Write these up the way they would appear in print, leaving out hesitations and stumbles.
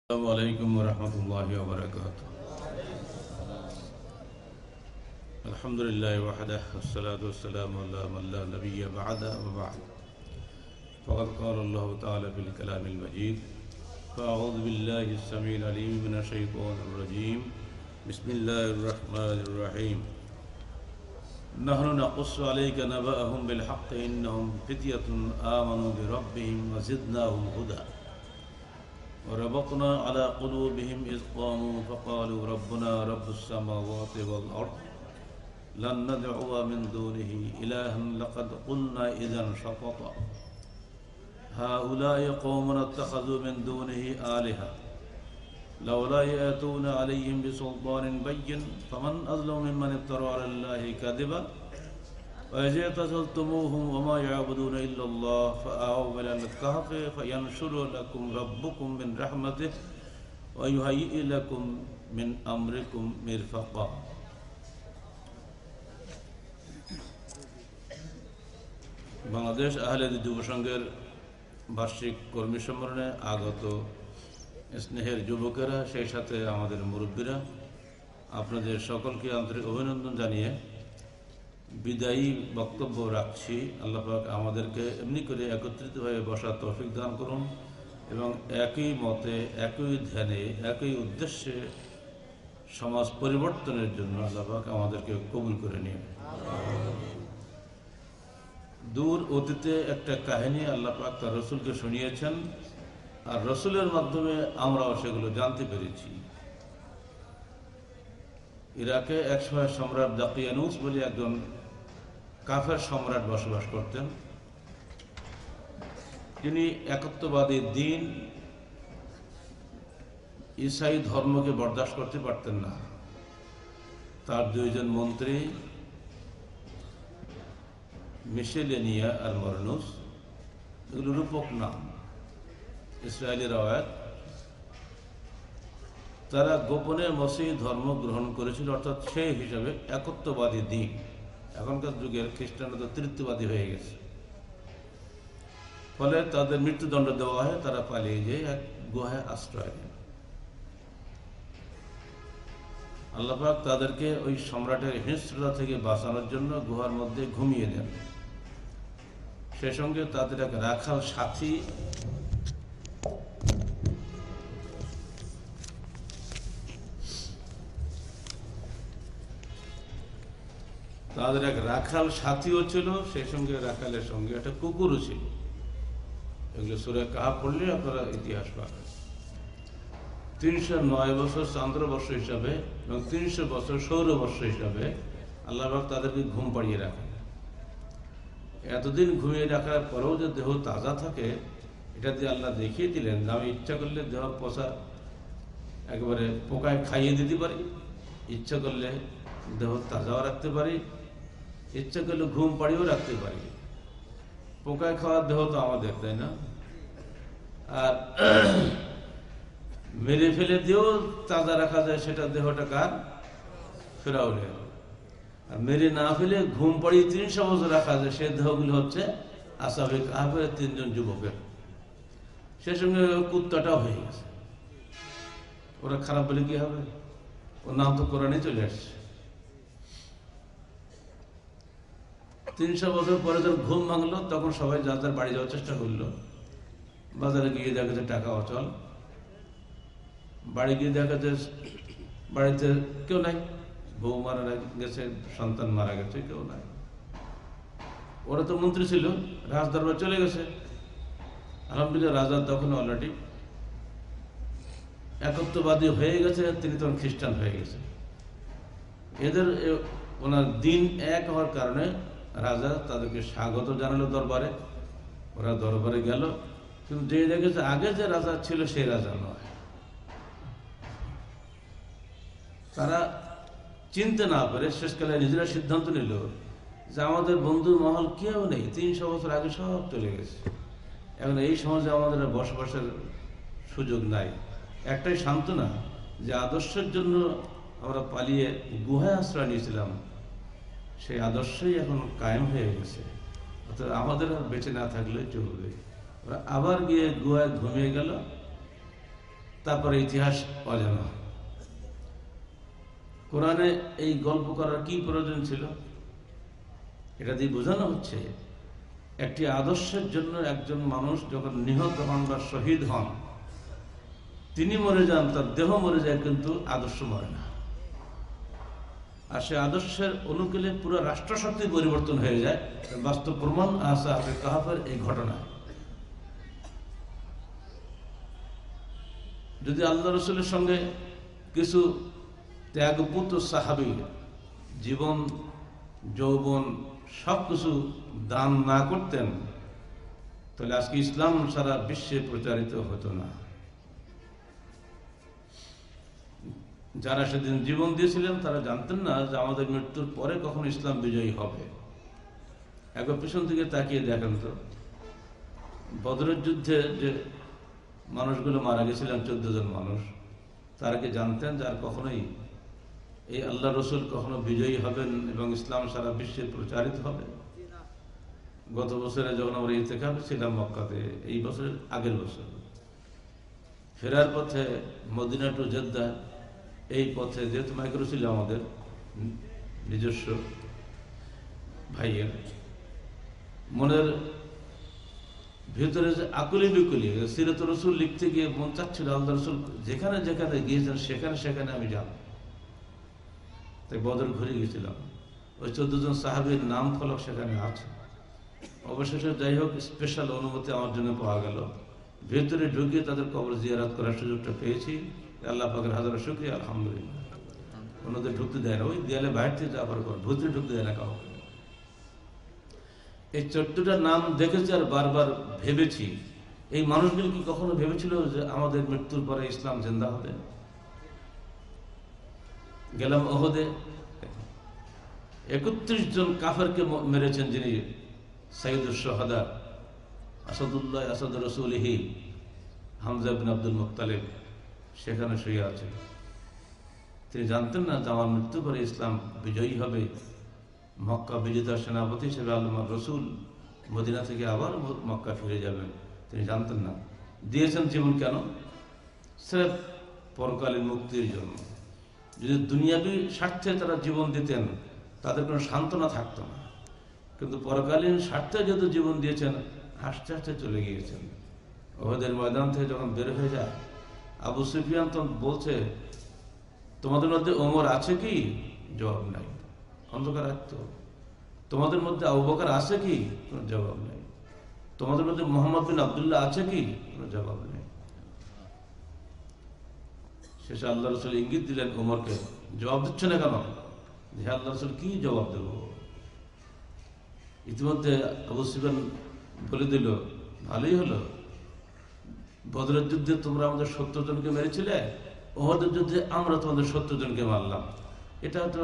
السلام عليكم ورحمة الله وبركاته. الحمد لله وحده والصلاة والسلام على من لا نبي بعده وبعد. فقد قال الله تعالى في الكلام المجيد: فأعوذ بالله السميع العليم من الشيطان الرجيم. بسم الله الرحمن الرحيم. نحن نقص عليك نبأهم بالحق إنهم فتية آمنوا بربهم وزدناهم هدى وربطنا على قلوبهم إذ قاموا فقالوا ربنا رب السماوات والأرض لن ندعو من دونه إلها لقد قلنا إذا شططا هؤلاء قومنا اتخذوا من دونه آلهة لولا يأتون عليهم بسلطان بين فمن أظلم ممن افترى على الله كذبا وإذ اعتزلتموهم وما يعبدون إلا الله فآووا إلى الكهف فينشر لكم ربكم من رحمته ويهيئ لكم من أمركم مرفقا. বাংলাদেশ আহলে যুব সংঘের বার্ষিক কর্মী সম্মেলনে আগত স্নেহের যুবকেরা, সেই সাথে আমাদের মুরব্বীরা, আপনাদের সকলকে আন্তরিক অভিনন্দন জানিয়ে বিদায়ী বক্তব্য রাখছি। আল্লাহ পাক আমাদেরকে এমনি করে একত্রিতভাবে বসার তৌফিক দান করুন এবং একই মতে, একই ধ্যানে, একই উদ্দেশ্যে সমাজ পরিবর্তনের জন্য আল্লাহ পাক আমাদেরকে কবুল করে নিন। দূর অতীতে একটা কাহিনী আল্লাহ পাক তার রসুলকে শুনিয়েছেন, আর রসুলের মাধ্যমে আমরাও সেগুলো জানতে পেরেছি। ইরাকে একসময় সম্রাট দাকিয়ানুস বলে একজন কাফের সম্রাট বসবাস করতেন। তিনি একত্ববাদী দ্বীন ঈসাই ধর্মকে বরদাস্ত করতে পারতেন না। তার দুইজন মন্ত্রী মিশেলেনিয়া আর মরনুস, এগুলো রূপক নাম, ইসরায়েলি রওয়ায়াত। তারা গোপনে মসিহ ধর্ম গ্রহণ করেছিল, অর্থাৎ সেই হিসাবে একত্ববাদী দ্বীন। এখনকার যুগের খ্রিস্টানরা তো তৃতীয়বাদী হয়ে গেছে। ফলে তাদের মৃত্যুদণ্ড দেওয়া হয়, তারা পালিয়ে যেয়ে এক গুহায় আশ্রয় নেন। আল্লাহ পাক তাদেরকে ওই সম্রাটের হিংস্রতা থেকে বাঁচানোর জন্য গুহার মধ্যে ঘুমিয়ে দেন। সে সঙ্গে তাদের এক রাখাল সাথী সাথীও ছিল, সেই সঙ্গে রাখালের সঙ্গে একটা কুকুরও ছিল। এগুলো সূরা কাহাফ পড়লে আপনারা ইতিহাস পাবেন। 309 বছর চান্দ্রবর্ষ হিসাবে এবং 300 বছর সৌরবর্ষ হিসাবে আল্লাহ পাক তাদেরকে ঘুম পাড়িয়ে রাখেন। এতদিন ঘুমিয়ে রাখার পরেও যে দেহ তাজা থাকে, এটা দিয়ে আল্লাহ দেখিয়ে দিলেন যে আমি ইচ্ছা করলে দেহ পচা একেবারে পোকায় খাইয়ে দিতে পারি, ইচ্ছা করলে দেহ তাজাও রাখতে পারি, ইচ্ছা করলে ঘুম পাড়িয়েও রাখতে পারি। পোকায় খাওয়ার দেহ তো আমাদের, তাই না? আর মেরে ফেলে দিয়েও তাজা রাখা যায়, সেটা দেহটা কার? ফেরাউনের। আর মেরে না ফেলে ঘুম পাড়িয়ে 300 বছর রাখা যায়, সে দেহগুলো হচ্ছে আসহাবে কাহফের 3 জন যুবকের। সে সঙ্গে কুত্তাটাও হয়ে গেছে। ওরা খারাপ বলে কি হবে? ওর নাম তো কোরআনে চলে আসছে। 300 বছর পরে যখন ঘুম ভাঙলো, তখন সবাই যার যার বাড়ি যাওয়ার চেষ্টা করলো। বাজারে গিয়ে দেখা যাচ্ছে টাকা অচল, বাড়ি গিয়ে দেখা যাচ্ছে বাড়িতে কেউ নাই, বউ মারা গেছে, সন্তান মারা গেছে, কেউ নাই। ওরা তো মন্ত্রী ছিল, রাজদরবার চলে গেছে। আলহামদুলিল্লাহ, রাজা তখন অলরেডি একত্ববাদী হয়ে গেছে, তিনি তখন খ্রিস্টান হয়ে গেছে। এদের ওনার দিন এক হওয়ার কারণে রাজা তাদেরকে স্বাগত জানালো দরবারে। ওরা দরবারে গেল, কিন্তু যে দেখেছে আগে যে রাজা ছিল সেই রাজা নয়। তারা চিনতে না পারে শেষকালে নিজেরা সিদ্ধান্ত নিল যে আমাদের বন্ধুর মহল কেউ নেই, 300 বছর আগে সব চলে গেছে। এখন এই সমাজে আমাদের বসবাসের সুযোগ নাই। একটাই সান্ত্বনা যে আদর্শের জন্য আমরা পালিয়ে গুহায় আশ্রয় নিয়েছিলাম, সেই আদর্শই এখন কায়েম হয়ে গেছে। অর্থাৎ আমাদের আর বেঁচে না থাকলে চলবে। ওরা আবার গিয়ে গুহায় ঘুমিয়ে গেল। তারপরে ইতিহাস অজানা। কোরআনে এই গল্প করার কি প্রয়োজন ছিল? এটা দিয়ে বোঝানো হচ্ছে একটি আদর্শের জন্য একজন মানুষ যখন নিহত হন বা শহীদ হন, তিনি মরে যান, তার দেহ মরে যায়, কিন্তু আদর্শ মরে না। আর সে আদর্শের অনুকূলে পুরো রাষ্ট্রশক্তি পরিবর্তন হয়ে যায়। বাস্তব প্রমাণ আসহাবে কাহাফের এই ঘটনা। যদি আল্লাহ রসুলের সঙ্গে কিছু ত্যাগপুত সাহাবী জীবন যৌবন সবকিছু দান না করতেন, তাহলে আজকে ইসলাম সারা বিশ্বে প্রচারিত হতো না। যারা সেদিন জীবন দিয়েছিলেন তারা জানতেন না যে আমাদের মৃত্যুর পরে কখন ইসলাম বিজয়ী হবে। একবার পিছন থেকে তাকিয়ে দেখেন তো, বদরের যুদ্ধে যে মানুষগুলো মারা গেছিলেন, 14 জন মানুষ, তারা কি জানতেন যে আর কখনোই এই আল্লাহ রসুল কখনো বিজয়ী হবেন এবং ইসলাম সারা বিশ্বে প্রচারিত হবে? গত বছরে যখন আমরা ইতিকাফে ছিলাম মক্কাতে, এই বছরের আগের বছর ফেরার পথে মদিনা টু জেদ্দা, এই পথে যেহেতু মাইক্রো ছিল আমাদের নিজস্ব ভাইয়ের, মনের ভিতরে যে আকুলি বিকুলি, সিরাত রসুল লিখতে গিয়ে মন চাচ্ছিল আল্লাহ রসুল যেখানে যেখানে গিয়েছেন সেখানে সেখানে আমি যাব। তাই বদর ঘুরে গেছিলাম, ওই 14 জন সাহাবীর নাম ফলক সেখানে আছে। অবশেষে যাই হোক, স্পেশাল অনুমতি আমার জন্য পাওয়া গেল, ভেতরে ঢুকিয়ে তাদের কবর জিয়ারত করার সুযোগটা পেয়েছি। আল্লাহ পাকের হাজার শুকরিয়া, আলহামদুলিল্লাহ। ওনাদের ঢুকতে দেয় না, ওই দেয়ালে বাইরে থেকে যাবার পর ভেতরে ঢুকতে দেয় না কাউকে। এই 14টা নাম দেখেছি আর বারবার ভেবেছি, এই মানুষগুলো কি কখনো ভেবেছিল যে আমাদের মৃত্যুর পরে ইসলাম জিন্দা হবে? গেলাম ওহদে, 31 জন কাফেরকে মেরেছেন যিনি সাইয়্যিদুশ শুহাদা আসাদুল্লাহ আসাদ রাসূলিহি হামজা বিন আব্দুল মুত্তালিব সেখানে শুয়ে আছেন। তিনি জানতেন না যে আমার মৃত্যু পরে ইসলাম বিজয়ী হবে, মক্কা বিজেতার সেনাপতি হিসেবে আল্লাহ রসুল মদিনা থেকে আবার মক্কা ফিরে যাবেন। তিনি জানতেন না। দিয়েছেন জীবন কেন? স্রেফ পরকালীন মুক্তির জন্য। যদি দুনিয়াবি স্বার্থে তারা জীবন দিতেন তাদের কোনো সান্ত্বনা থাকতো না, কিন্তু পরকালীন স্বার্থে যেহেতু জীবন দিয়েছেন, হাসতে হাসতে চলে গিয়েছেন। ওহদের ময়দান থেকে যখন বের হয়ে যায়, আবু সুফিয়ান তখন বলছে, তোমাদের মধ্যে ওমর আছে কি? জবাব নাই, অন্ধকার রাখত। তোমাদের মধ্যে আবু বকর আছে কি? কোনো জবাব নেই। তোমাদের মধ্যে মোহাম্মদ বিন আব্দুল্লাহ আছে কি? কোনো জবাব নেই। শেষে আল্লাহ রসুল ইঙ্গিত দিলেন ওমরকে, জবাব দিচ্ছে না কেন? যে আল্লাহ রসুল কি জবাব দেব? ইতিমধ্যে আবু সুফিয়ান বলে দিল, ভালোই হলো, বদরের যুদ্ধে তোমরা আমাদের 70 জনকে মেরেছিলে, ওহদের যুদ্ধে আমরা তোমাদের 70 জনকে মারলাম। এটা তো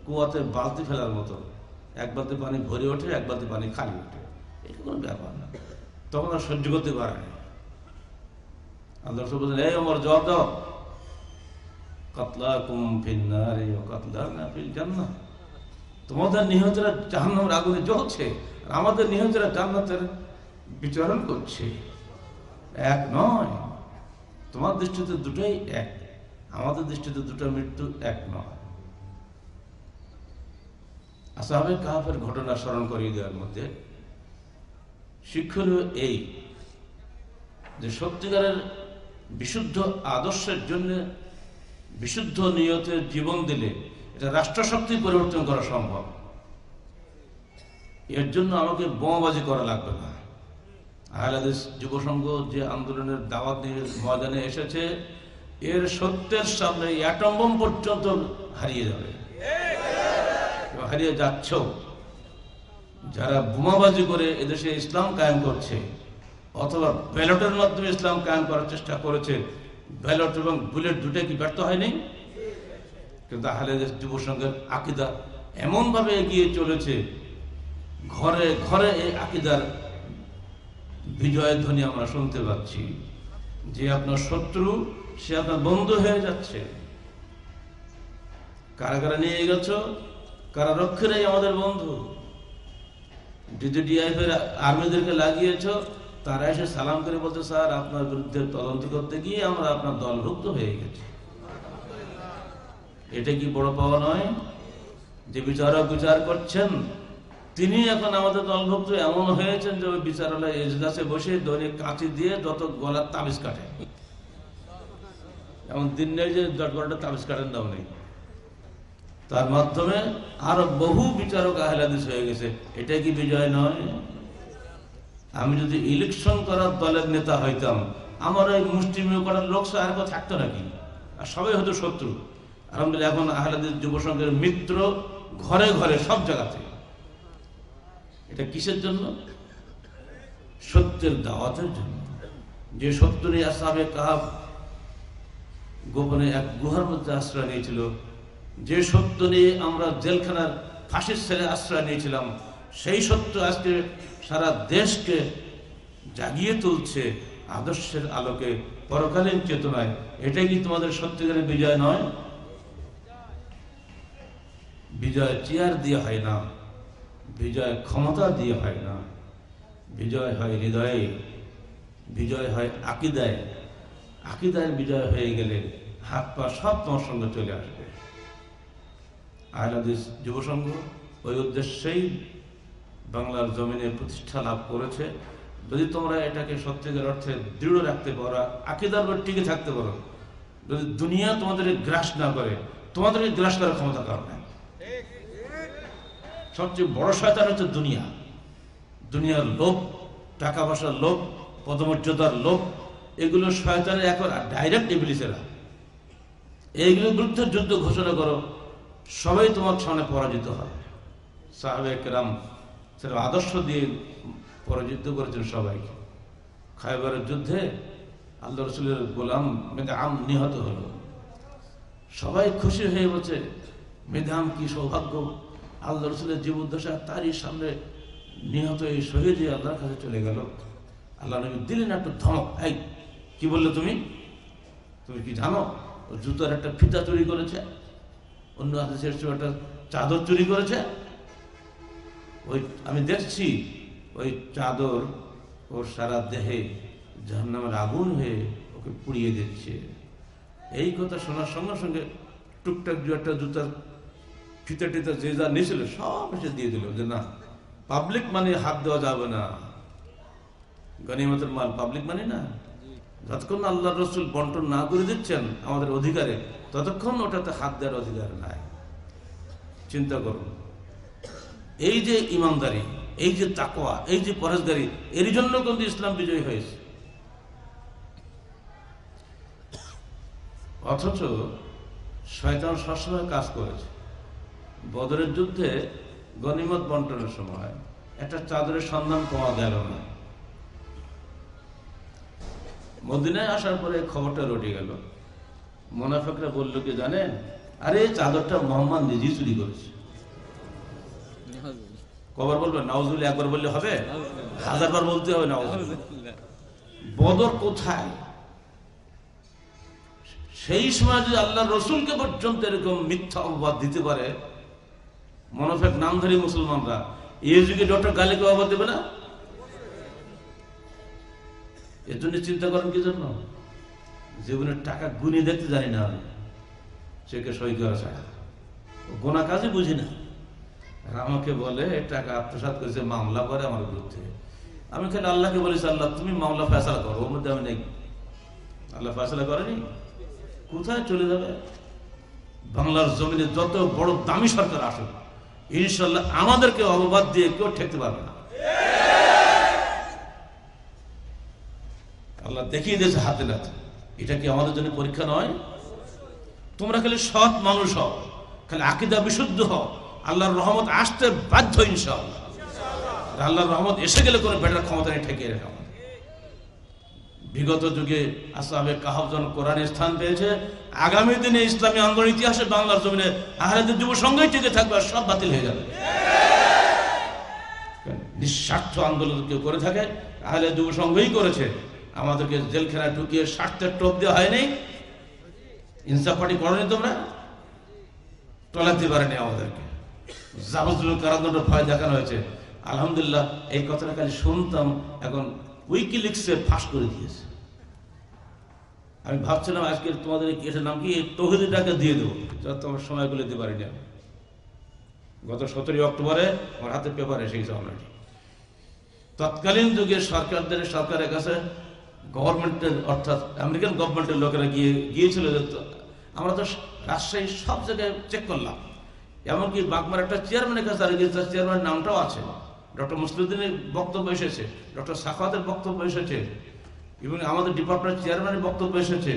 কুয়াতে বালতি ফেলার মতো, এক বালতি পানি ভরে ওঠে, এক বালতি পানি খালি ওঠে, এটা কোনো ব্যাপার না। তখন আর সহ্য করতে পারে না। আল্লাহ রাসূল বললেন, এই ওমর জবাব দাও, কাতলাকুম ফিন নারি ওয়া কাতলানা ফিল জান্নাহ। তোমাদের নিহতরা জাহান্নামের আগুনে জ্বলছে আর আমাদের নিহতরা জান্নাতের বিচরণ করছে। এক নয়, তোমার দৃষ্টিতে দুটোই এক, আমাদের দৃষ্টিতে দুটো মৃত্যু এক নয়। আসহাবে কাহাফের ঘটনা স্মরণ করিয়ে দেওয়ার মধ্যে শিক্ষণীয় এই যে সত্যিকারের বিশুদ্ধ আদর্শের জন্য বিশুদ্ধ নিয়তের জীবন দিলে এটা রাষ্ট্রশক্তি পরিবর্তন করা সম্ভব। এর জন্য আমাকে বোমাবাজি করা লাগবে না। আহলে হাদিস যুব সংঘ যে আন্দোলনের দাওয়াত নিয়ে ময়দানে এসেছে, এর সত্যের সামনে অ্যাটম বোম পর্যন্ত হারিয়ে যাবে, হারিয়ে যাচ্ছেও। যারা বোমাবাজি করে এদেশে ইসলাম কায়েম করছে অথবা ব্যালটের মাধ্যমে ইসলাম কায়েম করার চেষ্টা করেছে, ব্যালট এবং বুলেট দুটোই কি ব্যর্থ হয়নি? কিন্তু আহলে হাদিস যুব সংঘের আকীদা এমনভাবে এগিয়ে চলেছে, ঘরে ঘরে এই আকীদার বিজয়ের ধ্বনি আমরা শুনতে পাচ্ছি। যে আপনার শত্রু সে আপনার বন্ধু হয়ে যাচ্ছে। কারা কারা নিয়ে গেছ, কারা রক্ষীরাই আমাদের বন্ধু। ডিজিডিআইএফ এর আর্মিদেরকে লাগিয়েছ, তারা এসে সালাম করে বলছে, স্যার আপনার বিরুদ্ধে তদন্ত করতে গিয়ে আমরা আপনার দলভুক্ত হয়ে গেছি। এটা কি বড় পাওয়া নয়? যে বিচারক বিচার করছেন তিনি এখন আমাদের দলভুক্ত এমন হয়েছেন যে ওই বিচারালয় এজলাসে বসে দৈনিক কাঁচি দিয়ে যত গলার তাবিজ কাটে। এমন দিন নেই যে 10 গলাটা তাবিজ কাটেন দাও নেই। তার মাধ্যমে আরো বহু বিচারক আহলে হাদিস হয়ে গেছে। এটা কি বিজয় নয়? আমি যদি ইলেকশন করার দলের নেতা হইতাম, আমার ওই মুষ্টিমেয় করার লোক আর কেউ থাকতো নাকি? আর সবাই হতো শত্রু। আলহামদুলিল্লাহ এখন আহলে হাদিস যুব সংঘের মিত্র ঘরে ঘরে সব জায়গাতে। এটা কিসের জন্য? সত্যের দাওয়াতের জন্য। যে সত্য নিয়ে আসহাবে কাহাফ গোপনে এক গুহার মধ্যে আশ্রয় নিয়েছিল, যে সত্য নিয়ে আমরা জেলখানার ফাঁসির ছেলে আশ্রয় নিয়েছিলাম, সেই সত্য আজকে সারা দেশকে জাগিয়ে তুলছে আদর্শের আলোকে, পরকালীন চেতনায়। এটাই কি তোমাদের সত্যিকারের বিজয় নয়? বিজয় চেয়ার দিয়ে হয় না, বিজয় ক্ষমতা দিয়ে হয় না, বিজয় হয় হৃদয়ে, বিজয় হয় আকীদায়। আকীদায় বিজয় হয়ে গেলে হাত পা সব তোমার সঙ্গে চলে আসবে। আহলে হাদিস যুব সংঘ ওই উদ্দেশ্যেই বাংলার জমিনে প্রতিষ্ঠা লাভ করেছে। যদি তোমরা এটাকে সত্যিকার অর্থে দৃঢ় রাখতে পারো, আকীদার উপর টিকে থাকতে পারো, যদি দুনিয়া তোমাদেরকে গ্রাস না করে, তোমাদেরকে গ্রাস করার ক্ষমতা কারণ নেই। সবচেয়ে বড় শয়তান হচ্ছে দুনিয়া। দুনিয়ার লোভ, টাকা পয়সার লোভ, পদমর্যাদার লোভ, এগুলো শয়তানের এখন ডাইরেক্ট ইবলিসেরা। এইগুলোর বিরুদ্ধে যুদ্ধ ঘোষণা করো, সবাই তোমার সামনে পরাজিত হবে। সাহাবে কেরাম সেটা আদর্শ দিয়ে পরাজিত করেছেন সবাইকে। খায়বারের যুদ্ধে আল্লাহ রসুলের গোলাম মেদআম নিহত হলো। সবাই খুশি হয়ে বলছে, মেদআম কি সৌভাগ্য, আল্লাহ রসুলের জীবদ্দশা তারই সামনে নিহত এই শহীদ আল্লাহর কাছে চলে গেল। আল্লাহ নবী দিলেন একটু ধমক, এই কি বললে তুমি? তুমি কি জানো ও জুতার একটা ফিতা চুরি করেছে, অন্য হাদিসের একটা চাদর চুরি করেছে? ওই আমি দেখছি ওই চাদর ওর সারা দেহে জাহান্নামের আগুন হয়ে ওকে পুড়িয়ে দিচ্ছে। এই কথা শোনার সঙ্গে সঙ্গে টুকটাক দু একটা জুতার ফিতা টিতা যে যা নিয়েছিল সব এসে দিয়ে দিল, যে না পাবলিক মানি হাত দেওয়া যাবে না। গনিমতের মাল পাবলিক মানি না। যতক্ষণ আল্লাহ রসুল বন্টন না করে দিচ্ছেন আমাদের অধিকারে, ততক্ষণ ওটাতে হাত দেওয়ার অধিকার নাই। চিন্তা করুন, এই যে ইমানদারি, এই যে তাকওয়া, এই যে পরহেজগারি, এর জন্য কিন্তু ইসলাম বিজয়ী হয়েছে। অথচ শয়তান সবসময় কাজ করেছে। বদরের যুদ্ধে গনিমত বন্টনের সময় একটা চাদরের সন্ধান পাওয়া গেল না। মদিনায় আসার পরে খবরটা রটে গেল। মুনাফিকরা বলল কি জানেন, আরে চাদরটা মোহাম্মদ নিজেই চুরি করেছে। কবার বলবে? নাউজুবিল্লাহ। একবার বললে হবে? 1000 বার বলতে হবে নাউজুবিল্লাহ। বদর কোথায়? সেই সময় যদি আল্লাহ রসুলকে পর্যন্ত এরকম মিথ্যা অপবাদ দিতে পারে মুনাফিক নামধারী মুসলমানরা, এই যুগে ডক্টর গালিকে অপবাদ দেবে না? এর জন্য চিন্তা করেন কি জন্য? জীবনের টাকা গুনে দেখতে জানি না আমি, চেকে সই করা ছাড়া গোনা কাজে বুঝি না। আমাকে বলে টাকা আত্মসাৎ করেছে, মামলা করে আমার বিরুদ্ধে। আমি খালি আল্লাহকে বলেছি, আল্লাহ তুমি মামলা ফয়সালা করো, ওর মধ্যে আমি নেই। আল্লাহ ফয়সালা করেনি, কোথায় চলে যাবে? বাংলার জমিনে যত বড় দামি সরকার আসুক, ইনশাল্লাহ আমাদেরকে অপবাদ দিয়ে কেউ ঠেকতে পারবে না। আল্লাহ দেখিয়ে দিয়েছে হাতে নাতে। এটা কি আমাদের জন্য পরীক্ষা নয়? তোমরা খালি সৎ মানুষ হও, খালি আকীদা বিশুদ্ধ হও, আল্লাহর রহমত আসতে বাধ্য ইনশাআল্লাহ। আল্লাহর রহমত এসে গেলে কোনো বেটার ক্ষমতা নেই ঠেকিয়ে রাখা। বিগত যুগে আসহাবে কাহাফ যখন কোরআনে স্থান পেয়েছে, আগামী দিনে ইসলামী আন্দোলন ইতিহাসে বাংলার জমিনে আহলে হাদিস যুব সংঘই টিকে থাকবে, আর সব বাতিল হয়ে যাবে। নিঃস্বার্থ আন্দোলন কেউ করে থাকে, আহলে হাদিস যুব সংঘই করেছে। আমাদেরকে জেলখানায় ঢুকিয়ে স্বার্থের টোপ দেওয়া হয়নি। ইনসাফ পার্টি করনি, তোমরা টলাতে পারেনি আমাদেরকে। যাবজ্জীবন কারাদণ্ড ভয় দেখানো হয়েছে। আলহামদুলিল্লাহ এই কথাটা খালি শুনতাম, এখন উইকিলিক্সে ফাঁস করে দিয়েছে। আমি ভাবছিলাম আজকে তোমাদের কেসের নাম কি তৌহিদিটাকে দিয়ে দেবো, যত আমার সময়গুলো দিতে পারিনি। আমি গত 17 অক্টোবরে আমার হাতে পেপার এসে গেছে অলরেডি। তৎকালীন যুগে সরকারের কাছে গভর্নমেন্টের অর্থাৎ আমেরিকান গভর্নমেন্টের লোকেরা গিয়েছিল যে আমরা তো রাজশাহী সব জায়গায় চেক করলাম, এমনকি বাগমার একটা চেয়ারম্যানের কাছে আর গিয়েছে, চেয়ারম্যানের নামটাও আছে, ডক্টর মুসলিউদ্দিনের বক্তব্য এসেছে, ডক্টর সাখাওয়াতের বক্তব্য এসেছে, এবং আমাদের ডিপার্টমেন্টের চেয়ারম্যানের বক্তব্য এসেছে।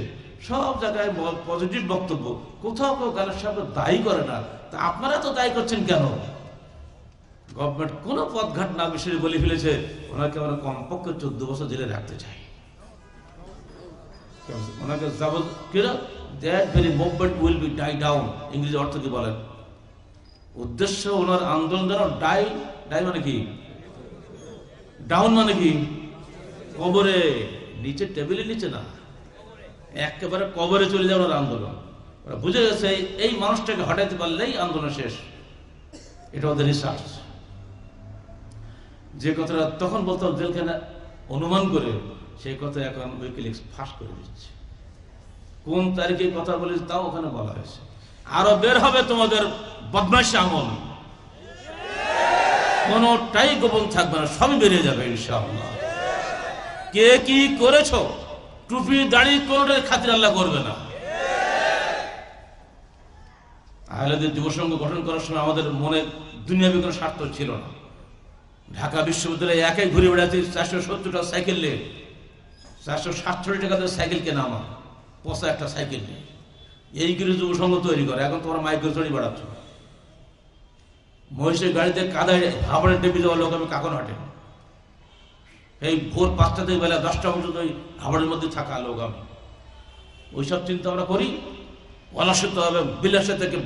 সব জায়গায় পজিটিভ বক্তব্য, কোথাও কেউ গালের সাহেব দায়ী করে না। তা আপনারা তো দায়ী করছেন কেন? গভর্নমেন্ট কোনো পথঘাট না বিষয়ে বলে ফেলেছে ওনাকে আমরা কমপক্ষে 14 বছর জেলে রাখতে চাই। ওনাকে that very movement will be die down, ইংরেজি অর্থ কি বলেন? উদ্দেশ্য ওনার আন্দোলন যেন ডাই মানে কি, ডাউন মানে কি, কবরে, নিচে টেবিলের নিচে না, একেবারে কবরে চলে যাওয়ার ওনার আন্দোলন। ওরা বুঝে গেছে এই মানুষটাকে হটাইতে পারলেই আন্দোলন শেষ। এটা ওদের রিসার্চ। যে কথাটা তখন বলতাম জেলখানা অনুমান করে, সেই কথা এখন উইকিলিক্স ফাঁস করে দিচ্ছে। কোন তারিখে কথা বলেছে তাও ওখানে বলা হয়েছে। আরো বের হবে তোমাদের বদমাইশ আমল, কোনটাই গোপন থাকবে না, সবই বেরিয়ে যাবে ইনশাআল্লাহ। কে কি করেছ, টুপি দাড়ি কোনটার খাতির আল্লাহ করবে না। আহলেদের যুব সংঘ গঠন করার সময় আমাদের মনে দুনিয়াবি কোনো স্বার্থ ছিল না। ঢাকা বিশ্ববিদ্যালয়ে একাই ঘুরে বেড়াতে 470টা সাইকেল নিয়ে, 467 টাকা দিয়ে সাইকেল কেনা আমার, পচা একটা সাইকেল নিয়ে এইগুলো যুব সংঘ তৈরি করে। এখন তোমরা মাইকেল চড়ি বেড়াচ্ছ, মহিষের গাড়িতে কাদায় হাবড়ে ডেপে যাওয়ার লোক আমি কাকন হাঁটে, এই ভোর 5টা থেকে বেলা 10টা পর্যন্ত ওই হাবড়ের মধ্যে থাকা লোক আমি। ওইসব চিন্তা আমরা করি, অলাসিত হবে, বিলাসে থেকে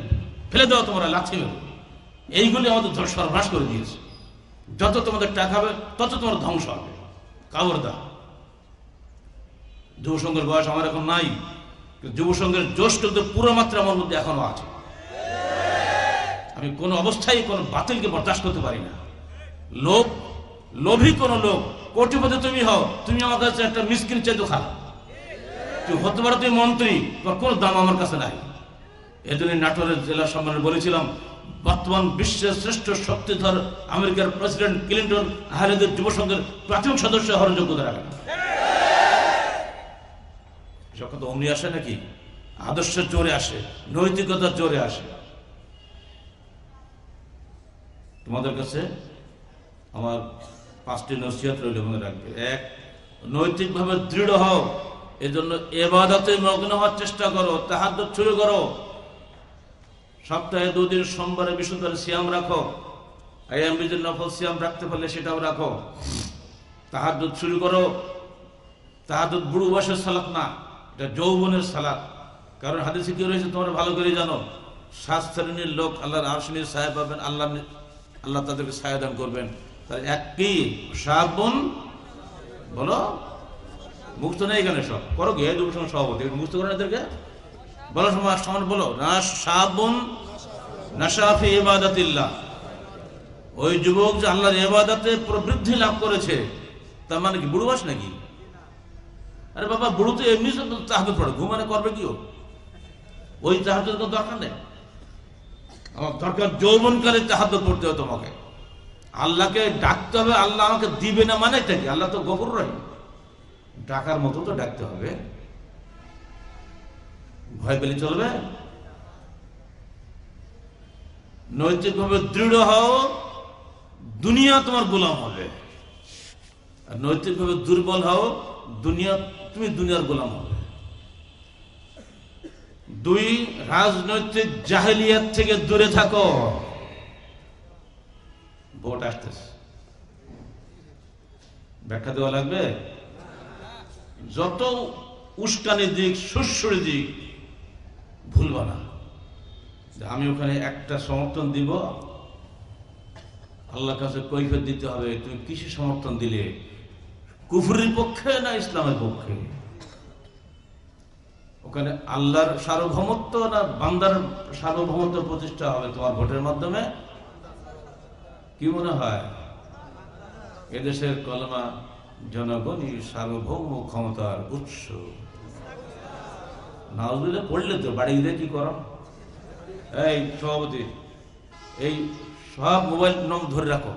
ফেলে দেওয়া তোমরা লাথি মেরো, এইগুলি আমাদের সর্বনাশ করে দিয়েছে। যত তোমাদের টাকা হবে তত তোমার ধ্বংস হবে। খবরদার। যুব সংঘের বয়স আমার এখন নাই, যুব সংঘের জোশ কিন্তু পুরো মাত্রা আমার মধ্যে এখনো আছে। আমি কোনো অবস্থায় কোনো বাতিলকে বরদাস্ত করতে পারি না। লোভী কোন লোক, কোটিপতি তুমি হও, তুমি আমার কাছে একটা মিসকিন চেয়ে দোখা, তুই হতে পারো তুমি মন্ত্রী, তোর কোনো দাম আমার কাছে নাই। এজন্য নাটোরের জেলা সম্মেলনে বলেছিলাম, বর্তমান বিশ্বের শ্রেষ্ঠ শক্তিধর আমেরিকার প্রেসিডেন্ট ক্লিন্টন আহলেদের যুব সংঘের প্রাথমিক সদস্য হওয়ার যোগ্যতা রাখে না। যখন তো অমনি আসে নাকি, আদর্শের জোরে আসে, নৈতিকতার জোরে আসে। তোমাদের কাছে আমার 5টি নসিহত রইল, মনে রাখবে। 1, নৈতিকভাবে দৃঢ় হও, এজন্য ইবাদতে মগ্ন হওয়ার চেষ্টা করো, তাহাজ্জুদ শুরু করো। সপ্তাহে 2 দিন সোমবারে বিশুদ্ধরে সিয়াম রাখো, আইয়ামবিজের নফল সিয়াম রাখতে পারলে সেটাও রাখো। তাহাজ্জুদ শুরু করো। তাহাজ্জুদ বুড়ো বয়সের সালাত না, এটা যৌবনের সালাত। কারণ হাদিসে কি রয়েছে তোমরা ভালো করে জানো, 7 শ্রেণীর লোক আল্লাহর আরশের ছায়া পাবেন, আল্লাহ তাদেরকে ছায়া দান করবেন। তার একটি শাবুন, বলো মুক্ত নেই এখানে, সব করো গিয়ে যুব সংঘ সভাপতি মুক্ত করেন এদেরকে, বলো সমান বলো না, শাবুন নাশা ফি ইবাদাতিল্লাহ, ওই যুবক যে আল্লাহর ইবাদতে প্রবৃদ্ধি লাভ করেছে, তার মানে কি বুড়ো বয়স নাকি? আরে বাবা, বুড়ো তো এমনি তাহাজ্জুদ পড়ে, ঘুমানে করবে কি? ওই তাহাজ্জুদের কোনো দরকার নেই। আমার দরকার যৌবনকালে তাহাজ্জুদ পড়তে হবে তোমাকে, আল্লাহকে ডাকতে হবে। আল্লাহ আমাকে দিবে না মানে এটা কি? আল্লাহ তো গফুর রহিম, ডাকার মতো তো ডাকতে হবে, ভয় পেলে চলবে? নৈতিকভাবে দৃঢ় হও, দুনিয়া তোমার গোলাম হবে। আর নৈতিকভাবে দুর্বল হও, তুমি দুনিয়ার গোলাম হবে। 2, রাজনৈতিক জাহেলিয়াত থেকে দূরে থাকো। ভোট আসতেছে, ব্যাখ্যা দেওয়া লাগবে। যত উস্কানি দিক, সুরসুরি দিক, ভুলবা না আমি ওখানে একটা সমর্থন দিব, আল্লাহর কাছে কৈফিয়ত দিতে হবে। তুমি কিসে সমর্থন দিলে, কুফরের পক্ষে না ইসলামের পক্ষে? ওখানে আল্লাহর সার্বভৌমত্ব না বান্দার সার্বভৌমত্ব প্রতিষ্ঠা হবে তোমার ভোটের মাধ্যমে? কি মনে হয়? এদেশের কলমা জনগণই সার্বভৌম ক্ষমতার উৎস। নাউজুবিল্লাহ পড়লে তো বাড়ি গিয়ে কি করো? এই সভাপতি, এই সব মোবাইল নম্বর ধরে রাখো।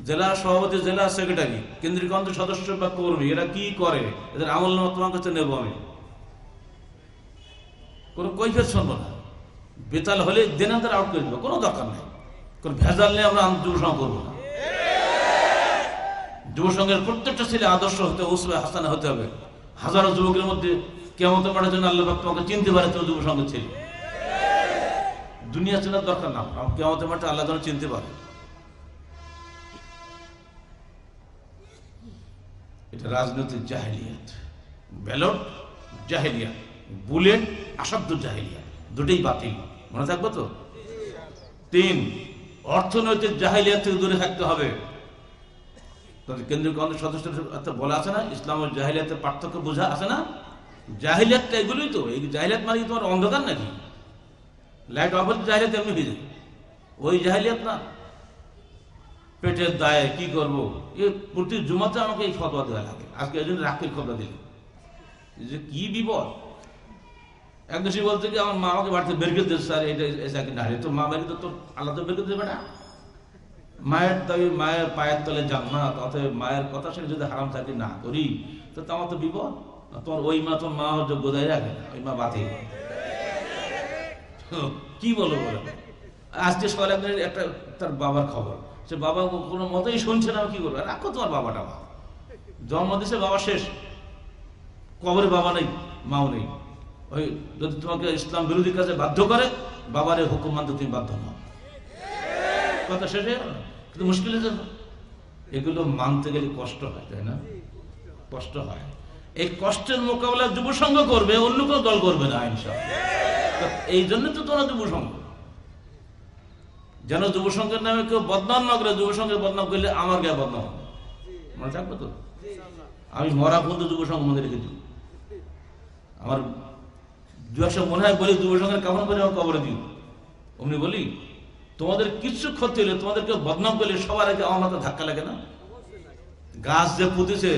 জেলা সভাপতি, জেলা সেক্রেটারি, কেন্দ্রীয় কমিটির সদস্য বা কর্মী, এরা কি করে, এদের আমল নামা তোমার কাছে নেবো আমি। কোনো কৈফিয়ত শুনবো না। বেতাল হলে দেন তারা আউট করে দেবো, কোনো দরকার নেই। কোনো ভেজাল নেই, আমরা যুব সংঘ করবো না। যুব সংঘের প্রত্যেকটা ছেলে আদর্শ হতে, উসওয়া হাসানা হতে হবে। হাজারো যুবকের মধ্যে কিয়ামতের মাঠের জন্য আল্লাহ পাক তোমাকে চিনতে পারে, তুমি যুব সংঘের ছেলে। দুনিয়া চেনার দরকার না, কিয়ামতের মাঠে আল্লাহ যেন চিনতে পারে। এটা রাজনৈতিক জাহেলিয়াত। ব্যালট জাহেলিয়াত, বুলেট আসাধ্য জাহেলিয়াত, দুটোই বাতিল। মনে থাকবো তো? 3, অর্থনৈতিক জাহেলিয়াত থেকে দূরে থাকতে হবে। কেন্দ্রীয় কমিটির সদস্য বলা আছে না, ইসলাম ও জাহেলিয়াতের পার্থক্য বোঝা আছে না? জাহেলিয়াতটা এগুলোই তো। এই জাহেলিয়াত মানে কি তোমার অন্ধকার নাকি? লাইট অফ হচ্ছে জাহেলিয়াত এমনি হয়ে যায়, ওই জাহেলিয়াত না। পেটের দায়ে কি করবো, এ প্রতি জুমাতে আমাকে এই ফতোয়া দেওয়া লাগে। আজকে এই জন্য রাখির খবর দিল যে কি বিপদ। এক দেশে বলতে কি আমার মা আমাকে বাড়িতে বের করে দিচ্ছে, স্যার এটা এসে না, তো মা বাড়ি তো তোর আল্লাহ তো বের করে দেবে না। মায়ের দাবি, মায়ের পায়ের তলে জান্নাত, অতএব মায়ের কথা শুনে যদি হারাম থাকি না করি, তো আমার তো বিপদ। তোমার ওই মা, তোর মা যোগ্যতাই রাখে না, ওই মা বাতিল। কি বলো বলো? আজকে সকালে একটা তার বাবার খবর, সে বাবা কোনো মতেই শুনছে না, কি করবে? রাখো তোমার বাবাটা, জন্ম দিছে বাবা শেষ, কবরে বাবা নেই, মাও নেই। ওই যদি তোমাকে ইসলাম বিরোধী কাজে বাধ্য করে, বাবার এই হুকুম মানতে তুমি বাধ্য নও। কথা শেষ হয়ে গেল। কিন্তু মুশকিল হয়ে যাবে, এগুলো মানতে গেলে কষ্ট হয়, তাই না? কষ্ট হয়। এই কষ্টের মোকাবেলা যুব সংঘ করবে, অন্য কোনো দল করবে না ইনশাআল্লাহ। এই জন্য তো তোমরা যুব সংঘ, যেন যুব সংঘের নামে কেউ বদনাম না করে। যুব সংঘের বদনাম করলে আমার গায়ে বদনাম হবে, মনে থাকবে তো? আমি মরা পর্যন্ত যুব সংঘ মনে রেখে দিই। আমার দু একশো মনে হয় বলি, যুব সংঘের কামন করে আমার কবরে দিই। অমনি বলি, তোমাদের কিছু ক্ষতি হলে, তোমাদের কেউ বদনাম করলে, সবার আগে আমার মাথা ধাক্কা লাগে না? গাছ যে পুঁতেছে,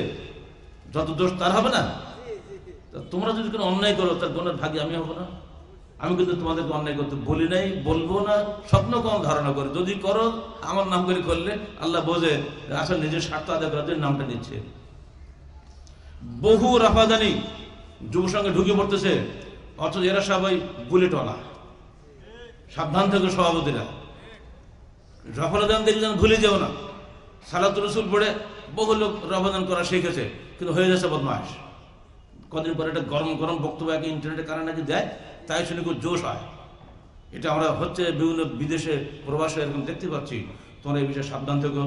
যত দোষ তার হবে না? তোমরা যদি কোনো অন্যায় করো, তার গুণের ভাগী আমি হবো না? আমি কিন্তু তোমাদেরকে অন্যায় করতে বলি নাই, বলবো না, স্বপ্ন কোনো ধারণা করে। যদি করো, আমার নাম করে করলে আল্লাহ বোঝে আসলে নিজের স্বার্থ আদায় করার জন্য নামটা নিচ্ছে। বহু রাফাদানি যুব সঙ্গে ঢুকে পড়তেছে, অথচ এরা সবাই বুলেটওয়ালা। সাবধান থেকে সভাপতিরা, রফাদান দেখলে যেন ভুলে যাও না। সালাতুর রাসূল পড়ে বহু লোক রফাদান করা শিখেছে, কিন্তু হয়ে যাচ্ছে বদমাশ। কদিন পরে একটা গরম গরম বক্তব্য একে ইন্টারনেটে কারণে নাকি দেয়, তাই শুনে খুব জোশ হয়। এটা আমরা হচ্ছে বিভিন্ন বিদেশে প্রবাসে এরকম দেখতে পাচ্ছি। তোমরা এই বিষয়ে সাবধান থেকো।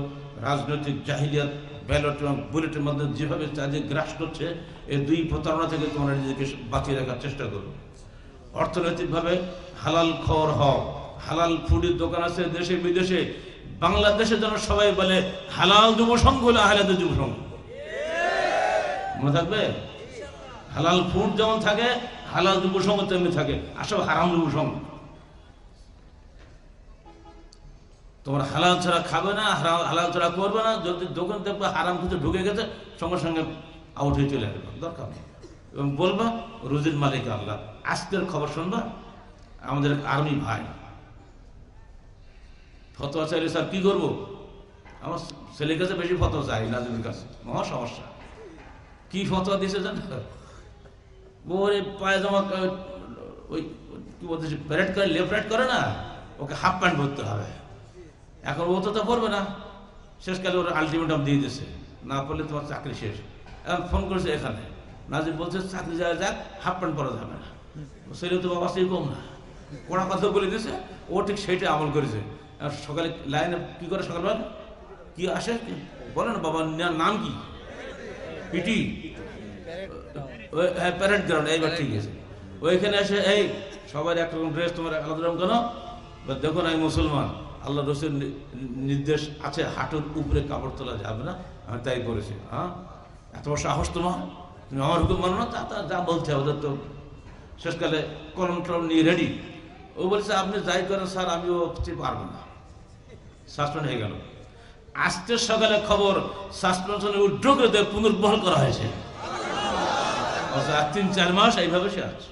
রাজনৈতিক জাহিলিয়াত, ব্যালট এবং বুলেটের মধ্যে যেভাবে চাঁদে গ্রাস করছে, এই দুই প্রতারণা থেকে তোমরা নিজেকে বাঁচিয়ে রাখার চেষ্টা করো। অর্থনৈতিকভাবে হালাল খাওয়ার হও। হালাল ফুডের দোকান আছে দেশে বিদেশে। বাংলাদেশে যেন সবাই বলে হালাল যুব সংঘ হলো আহলাদের যুব সংঘ, মনে থাকবে? হালাল ফুড যেমন থাকে, হালাল যুব সংঘ তেমনি থাকে। আসলে হারাম যুব সংঘ। তোমরা হালাল ছাড়া খাবে না, হালাল ছাড়া করবে না। যদি দোকান দেখবে হারাম কিছু ঢুকে গেছে, সঙ্গে সঙ্গে আউট হয়ে চলে আসবে, দরকার নেই। এবং বলবা রুজির মালিক আল্লাহ। আজকের খবর শুনবা, আমাদের আর্মি ভাই ফতোয়া চাইলে, স্যার কি করবো? আমার ছেলের কাছে বেশি ফতোয়া চাই, নাজিমের কাছে মহা সমস্যা। কি ফতোয়া দিয়েছে জানো? ওরে পায়জামা ওই কি বলতেছে, প্যারেড করে, লেফট রাইট করে না, ওকে হাফ প্যান্ট পরতে হবে। এখন ও তো পড়বে না, শেষকালে ওর আলটিমেটাম দিয়ে দিয়েছে, না পড়লে তোমার চাকরি শেষ। এখন ফোন করেছে এখানে, নাজিম বলছে চাকরি যাওয়া যাক, হাফ প্যান্ট পরা যাবে না। ছেলে তো বাবা সেই কম না, কড়া কথা বলে দিয়েছে। ও ঠিক সেইটা আমল করেছে। আর সকালে লাইনে কি করে, সকালবেলা কি আসে বলে না, বাবার নাম কি? পিটি, হ্যাঁ প্যারেড গ্রাউন্ড। এইবার ঠিক আছে, ওইখানে এসে এই সবার একরকম ড্রেস, তোমার আলাদা রকম কেন? দেখুন আমি মুসলমান, আল্লাহ রসুল নির্দেশ আছে হাঁটুর উপরে কাপড় তোলা যাবে না, আমি তাই করেছি। হ্যাঁ, এত বড় সাহস তোমার, তুমি আমার হুকুম মানো না? তা যা বলছে ওদের তো। শেষকালে কলম টলম নিয়ে রেডি। ও বলছে আপনি যাই করেন স্যার, আমিও পারবো না। সাসপেন্ড হয়ে গেল। আজকে সকালে খবর সাসপেনশনে উড্র করে দিয়ে পুনর্বহাল করা হয়েছে। 3-4 মাস এইভাবে সে আছে।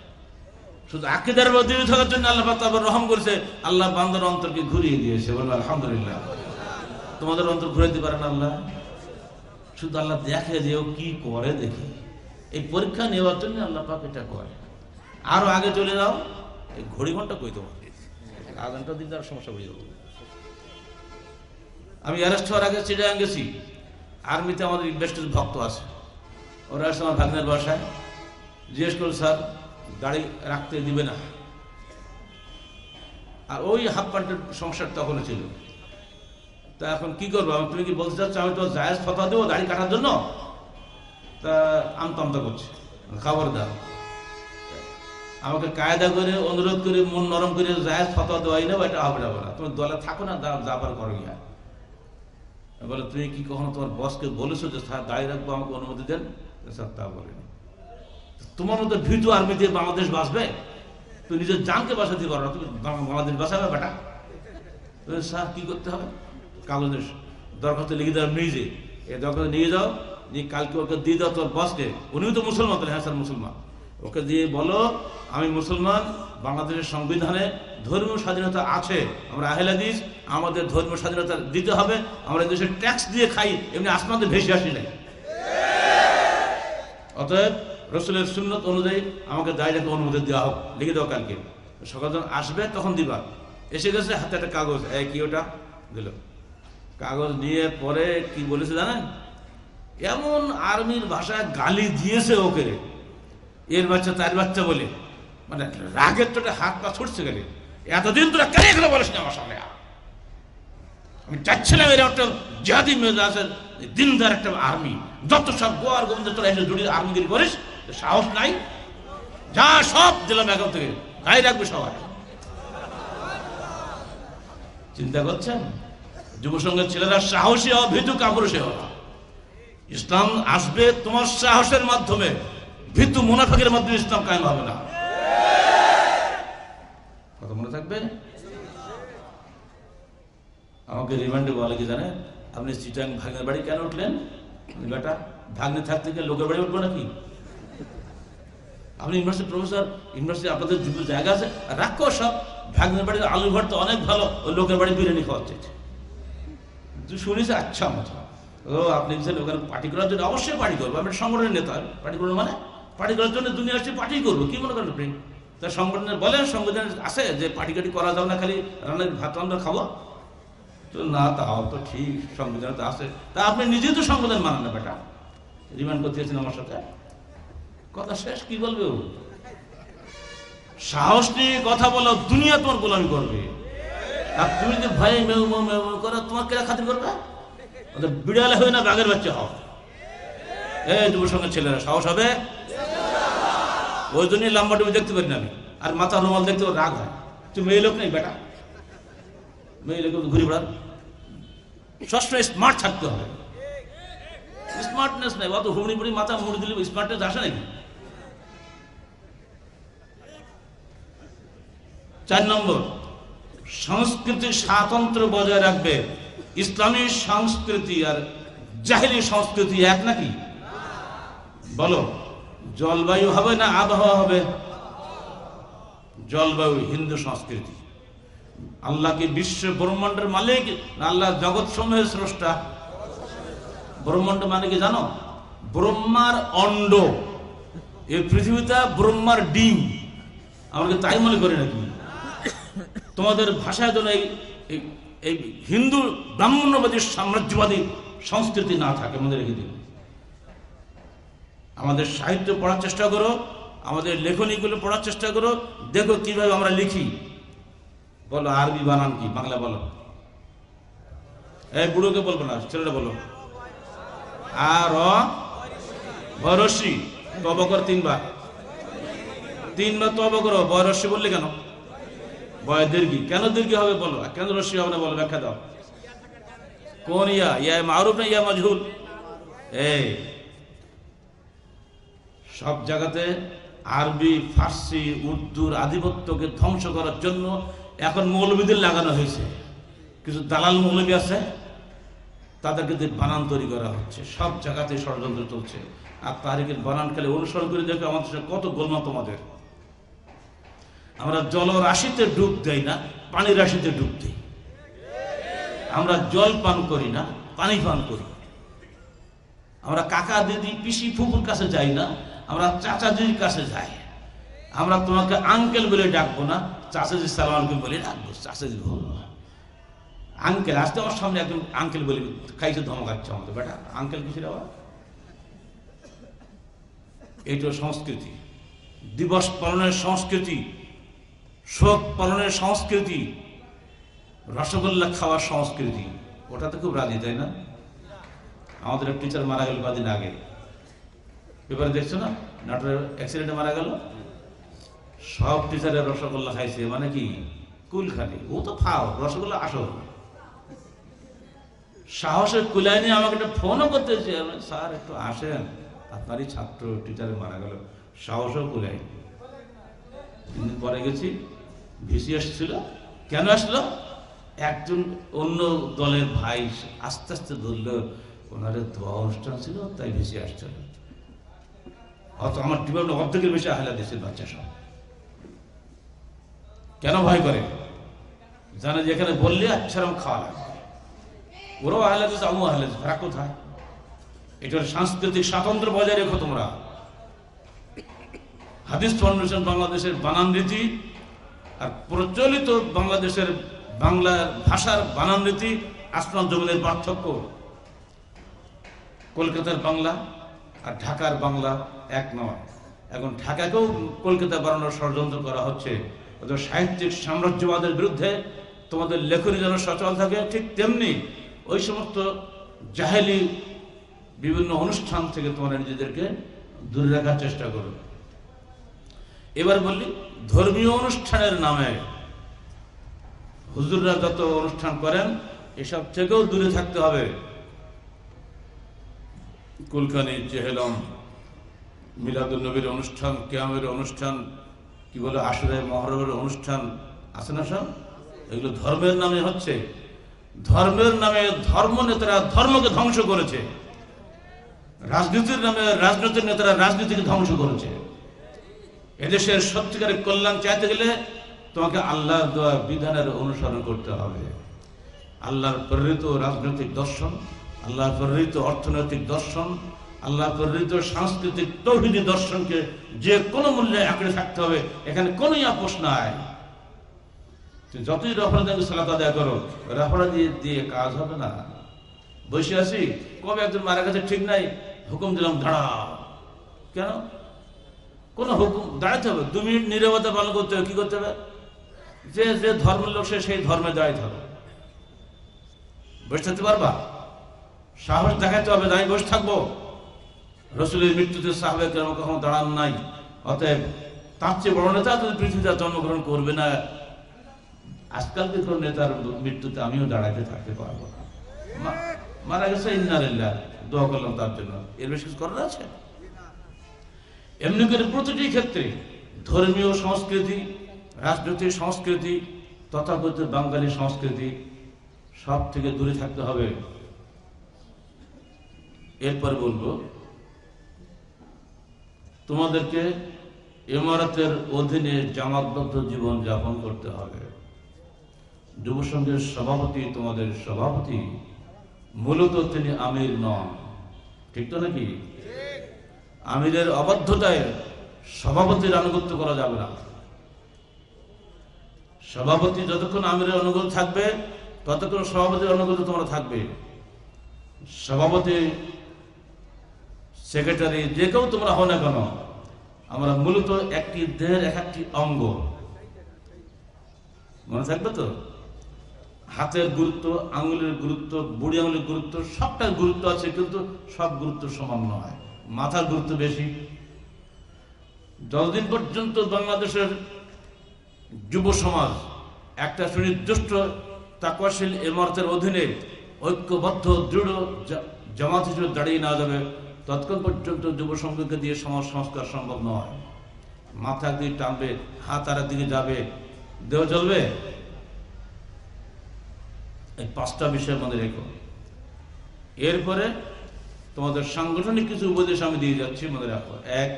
শুধু আকীদার মধ্যে থাকার জন্য আল্লাহ পাক তারপর রহম করেছে, আল্লাহ বান্দার অন্তরকে ঘুরিয়ে দিয়েছে। বলুন আলহামদুলিল্লাহ। তোমাদের অন্তর ঘুরে দিতে পারেন আল্লাহ? শুধু আল্লাহ দেখে যে ও কি করে, দেখে এই পরীক্ষা নেওয়ার জন্য আল্লাহ পাক এটা করে। আরো আগে চলে যাও, এই ঘড়ি ঘন্টা কই তোমার আধ ঘন্টা দিন তার সমস্যা হয়ে যাবো। আমি অ্যারেস্ট হওয়ার আগে চিটাগাং গেছি। আর্মিতে আমাদের ইনভেস্টের ভক্ত আছে, ওরা আসে আমার ভাগ্নের বাসায়, জিজ্ঞেস করল স্যার গাড়ি রাখতে দিবে না। আর ওই হাফ প্যান্টের সংসার তখনও ছিল। তা এখন কি করবো? তুমি কি বলতে চাচ্ছ আমি তো জায়েজ ফতোয়া দেবো দাড়ি কাটার জন্য? তা আমতা করছে, খবর দাও। আমাকে কায়দা করে অনুরোধ করে মন নরম করে জায়েজ ফতোয়া দেওয়াই না, এটা হবে না। বলা তুমি দলে থাকো না, যাবার করো গিয়া। বলে তুমি কি কখনো তোমার বসকে বলেছো যে স্যার দাড়ি রাখবো, আমাকে অনুমতি দেন? স্যার তা বলেনি। তোমার মতো ভীতু আর্মিতে বাংলাদেশ বাঁচবে? তুমি নিজের জানকে বাঁচাতে পারো না, তুমি বাংলাদেশ বাঁচাবে বেটা? স্যার কি করতে হবে? কাগজের দরখাস্ত লিখে দেওয়া নিজে, এই দরখাস্ত নিয়ে যাও, যে কালকে ওকে দিয়ে দাও তোর বসকে। উনিও তো মুসলমান। হ্যাঁ স্যার মুসলমান। ওকে দিয়ে বলো আমি মুসলমান, বাংলাদেশের সংবিধানে ধর্মীয় স্বাধীনতা আছে, আমরা আহলে হাদিস, আমাদের ধর্মীয় স্বাধীনতা দিতে হবে, আমরা দেশে ট্যাক্স দিয়ে খাই, এমনি আসমানতে ভেসে আসি নাই। অতএব রসুলের সুন্নত অনুযায়ী আমাকে দায় রেখে অনুমতি দেওয়া হোক, লিখে দাও কালকে। সকাল যখন আসবে তখন দিবা। এসে গেছে, হাতে একটা কাগজ, কি ওটা দিল। কাগজ নিয়ে পরে কি বলেছে জানেন? এমন আর্মির ভাষায় গালি দিয়েছে ওকে, এর বাচ্চা তার বাচ্চা বলে, মানে রাগের চোটে হাত পা ছুটছে গেলে। এতদিন তোরা কেন এখানে বলিস না আমার সামনে? আমি চাচ্ছিলাম এরা একটা জাতি মেজাজের দিনদার একটা আর্মি, যত সব গোয়ার গোবিন্দ তোরা এসে জড়িয়ে আর্মিগিরি করিস, সাহস নাই? যা সব দিলাম এখন থেকে, গায়ে রাখবে সবাই। চিন্তা করছেন? যুব সংঘের ছেলেরা সাহসী হওয়া, ভীতু কাপুরুষে হওয়া। ইসলাম আসবে তোমার সাহসের মাধ্যমে, ভীতু মুনাফিকের মাধ্যমে ইসলাম কায়েম হবে না। কথা মনে থাকবে? আমাকে রিমান্ডে বলে কি জানে, আপনি চিটাং ভাগ্নের বাড়ি কেন উঠলেন? বেটা ভাগ্নে থাকতে গিয়ে লোকের বাড়ি উঠবো নাকি? আপনি ইউনিভার্সিটি প্রফেসর, ইউনিভার্সিটি আপনাদের যুদ্ধ জায়গা আছে, রাখো সব। ভাগ্নের বাড়ির আলু ভর্তা অনেক ভালো, ওই লোকের বাড়ি বিরিয়ানি খাওয়ার চাইছে। তুই শুনিস? আচ্ছা মতো ও আপনি ওখানে পার্টি করার জন্য অবশ্যই পার্টি করবো। আমি সংগঠনের নেতা, পার্টি করবো মানে পার্টি করার জন্য দুনিয়া আসছে, পার্টি করবো। কি মনে করেন আপনি? তার সংগঠনের বলেন, সংগঠনের আছে যে পার্টি কাটি করা যাবে না, খালি রান্নার ভাত রান্না খাবো? তো না, তাও তো ঠিক, সংবিধান তো আছে। তা আপনি নিজেই তো সংবিধান মানেন না বেটা, রিমান্ড করতে এসেছেন আমার সাথে। কথা শেষ, কি বলবে ও? সাহস নিয়ে কথা বলো, দুনিয়া তোমার গোলামি করবে। আর তুমি যদি ভয়ে মেউ মেউ মেউ করো, তোমার কেরা খাতির করবে? বিড়ালে হয়ে না বাঘের বাচ্চা হও। এই যুব সংঘের ছেলেরা সাহস হবে? ওই জন্যই লম্বা টুপি দেখতে পারি না আমি, আর মাথা রুমাল দেখতে রাগ হয়। তুই মেয়ে লোক নেই বেটা, মেয়ে লোক ঘুরে বেড়ান। সবসময় স্মার্ট থাকতে হবে। স্মার্টনেস নেই, অত হুমড়ি মুড়ি মাথা মুড়ি দিলে স্মার্টনেস আসে নাকি? 4 নম্বর, সংস্কৃতির স্বাতন্ত্র্য বজায় রাখবে। ইসলামী সংস্কৃতি আর জাহেলি সংস্কৃতি এক নাকি? বলো, জলবায়ু হবে না আবহাওয়া হবে? জলবায়ু হিন্দু সংস্কৃতি। আল্লাহ কি বিশ্ব ব্রহ্মাণ্ডের মালিক না আল্লাহ জগৎ সমূহের স্রষ্টা? ব্রহ্মাণ্ড মানে কি জানো? ব্রহ্মার অণ্ড। এই পৃথিবীটা ব্রহ্মার ডিম। আমরা কি তাই মনে করি নাকি? তোমাদের ভাষায় যেন এই হিন্দু ব্রাহ্মণ্যবাদী সাম্রাজ্যবাদী সংস্কৃতি না থাকে, মনে রেখে দিন। আমাদের সাহিত্য পড়ার চেষ্টা করো, আমাদের লেখনীগুলো পড়ার চেষ্টা করো, দেখো কিভাবে আমরা লিখি। বলো আরবি বানান কি, বাংলা বলো। এই বুড়োকে বলবো না, ছেলেটা বলো। আর বয়রসি তব কর 3 বার, 3 বার তব করো। বয়রসি বললে কেন? বয় দীর্ঘি, কেন দীর্ঘি হবে বলো? কেন রস্যি হবে না বলো, ব্যাখ্যা দাও। কোন ইয়া মারুফ না ইয়া মাজহুল? এই সব জায়গাতে আরবি, ফার্সি, উর্দুর আধিপত্যকে ধ্বংস করার জন্য এখন মৌলবীদের লাগানো হয়েছে। কিছু দালাল মৌলবী আছে, তাদেরকে দিয়ে বানান তৈরি করা হচ্ছে, সব জায়গাতে ষড়যন্ত্র চলছে। আর তারিখের বানান খালি অনুসরণ করে দেখে আমাদের সাথে কত গোলমাল তোমাদের। আমরা জলরাশিতে ডুব দেই না, পানি রাশিতে ডুব দিই। আমরা জল পান করি না, পানি পান করি। আমরা কাকা দিদি পিসি ফুপুর কাছে যাই না, আমরা চাচা দিদির কাছে যাই। আমরা তোমাকে আঙ্কেল বলে ডাকবো না, চাচাজি সালামকে বলে ডাকবো, চাচাজি বলবো আঙ্কেল। আসতে আমার সামনে একদম আঙ্কেল বলে খাইছে, ধমকাচ্ছে আমাদের বেটা আঙ্কেল কিছু আবার। এইটা সংস্কৃতি, দিবস পালনের সংস্কৃতি, শোক পালনের সংস্কৃতি, রসগোল্লা খাওয়ার সংস্কৃতি, ওটাতে খুব রাজি, তাই না? আমাদের এক টিচার মারা গেল কদিন আগে, পেপারে দেখছো না, নাটোরের অ্যাক্সিডেন্টে মারা গেল। সব টিচারের রসগোল্লা খাইছে, মানে কি কুলখানি। ও তো খাও রসগোল্লা, আসো। সাহসের কুলায় নিয়ে আমাকে একটা ফোনও করতেছে, স্যার একটু আসেন, আপনারই ছাত্র টিচারে মারা গেল। সাহসও কুলায়। কিন্তু পরে গেছি, ভিসি আসছিল। কেন আসলো? একজন অন্য দলের ভাই আস্তে আস্তে ধরলো, ওনাদের দোয়া অনুষ্ঠান ছিল, তাই ভিসি আসছিল। অত আমার ডিপার্টমেন্ট অর্ধেকের বেশি আহলা দেশের বাচ্চা সব। কেন ভয় করে? জানে যে এখানে বললে আচ্ছা খাওয়া লাগবে। ওরাও আহলা দেশ, আমিও আহলা দেশ, ভাড়া কোথায়? এটার সাংস্কৃতিক স্বাতন্ত্র্য বজায় রেখো তোমরা। হাদিস ফাউন্ডেশন বাংলাদেশের বানান রীতি আর প্রচলিত বাংলাদেশের বাংলা ভাষার বানান রীতি আসমান জমিনের পার্থক্য। কলকাতার বাংলা আর ঢাকার বাংলা এক নয়। এখন ঢাকাকেও কলকাতা বানানোর ষড়যন্ত্র করা হচ্ছে। ওদের সাহিত্যিক সাম্রাজ্যবাদের বিরুদ্ধে তোমাদের লেখনী যেন সচল থাকে, ঠিক তেমনি ওই সমস্ত জাহেলি বিভিন্ন অনুষ্ঠান থেকে তোমরা নিজেদেরকে দূরে রাখার চেষ্টা করো। এবার বললি, ধর্মীয় অনুষ্ঠানের নামে হুজুররা যত অনুষ্ঠান করেন এসব থেকেও দূরে থাকতে হবে। কুলখানি, চেহেলম, মিলাদুন নবীর অনুষ্ঠান, কিয়ামের অনুষ্ঠান, কি বলে আশুরায়ে মুহররমের অনুষ্ঠান আছে না সব? এগুলো ধর্মের নামে হচ্ছে। ধর্মের নামে ধর্ম নেতারা ধর্মকে ধ্বংস করেছে, রাজনীতির নামে রাজনৈতিক নেতারা রাজনীতিকে ধ্বংস করেছে। এদেশের সত্যিকারের কল্যাণ চাইতে গেলে তোমাকে আল্লাহর দেওয়া বিধানের অনুসরণ করতে হবে। আল্লাহর প্রেরিত রাজনৈতিক দর্শন, আল্লাহর প্রেরিত অর্থনৈতিক দর্শন, আল্লাহর প্রেরিত সাংস্কৃতিক তৌহিদি দর্শনকে যে কোনো মূল্যে আঁকড়ে থাকতে হবে, এখানে কোনোই আপোষ নাই। যতই রফরা দিয়ে সালাত আদায় করো, রফরা দিয়ে কাজ হবে না। বসে আছি, কবে একজন মারা গেছে ঠিক নাই, হুকুম দিলাম দাঁড়া। কেন? কোন হুকুম দাঁড়াতে হবে? 2 মিনিট নীরবতা পালন করতে হবে। কি করতে হবে? যে যে ধর্মের লোক সে সেই ধর্মে দাঁড়াইতে হবে। বসে থাকতে পারবা? সাহস দেখাতে হবে, আমি বসে থাকবো। রসুলের মৃত্যুতে সাহাবে কেরাম কখনো দাঁড়ান নাই। অতএব তার চেয়ে বড় নেতা যদি পৃথিবীতে জন্মগ্রহণ করবে না, আজকালকে কোন নেতার মৃত্যুতে আমিও দাঁড়াইতে থাকতে পারবো না। মারা গেছে, ইন্না লিল্লাহ, দোয়া করলাম তার জন্য। এর বেশি কিছু করার আছে? এমনি করে প্রতিটি ক্ষেত্রে ধর্মীয় সংস্কৃতি, রাজনৈতিক সংস্কৃতি, তথাকথিত বাঙালি সংস্কৃতি সব থেকে দূরে থাকতে হবে। এরপর বলবো, তোমাদেরকে ইমারতের অধীনে জামাতবদ্ধ জীবন যাপন করতে হবে। যুব সংঘের সভাপতি, তোমাদের সভাপতি, মূলত তিনি আমির নন, ঠিক তো নাকি? আমিরের অবাধ্যতায় সভাপতির আনুগত্য করা যাবে না। সভাপতি যতক্ষণ আমিরের অনুগত থাকবে ততক্ষণ সভাপতির অনুগত তোমরা থাকবে। সভাপতি, সেক্রেটারি, যে কেউ তোমরা হও না কেন, আমরা মূলত একটি দেহের এক একটি অঙ্গ। মনে থাকবে তো? হাতের গুরুত্ব, আঙুলের গুরুত্ব, বুড়ি আঙুলের গুরুত্ব, সবটার গুরুত্ব আছে, কিন্তু সব গুরুত্ব সমান নয়। মাথার গুরুত্ব বেশি। যতদিন পর্যন্ত বাংলাদেশের যুব সমাজ একটা সুনির্দিষ্ট তাকওয়াশীল ইমারতের অধীনে ঐক্যবদ্ধ দৃঢ় জামাত হিসেবে দাঁড়িয়ে না যাবে, ততক্ষণ পর্যন্ত যুব সংঘকে দিয়ে সমাজ সংস্কার সম্ভব নয়। মাথা দিয়ে টানবে, হাত আর দিকে যাবে, দেহ চলবে। এই 5টা বিষয় মনে রেখো। এরপরে তোমাদের সাংগঠনিক কিছু উপদেশ আমি দিয়ে যাচ্ছি, মনে রাখো। এক,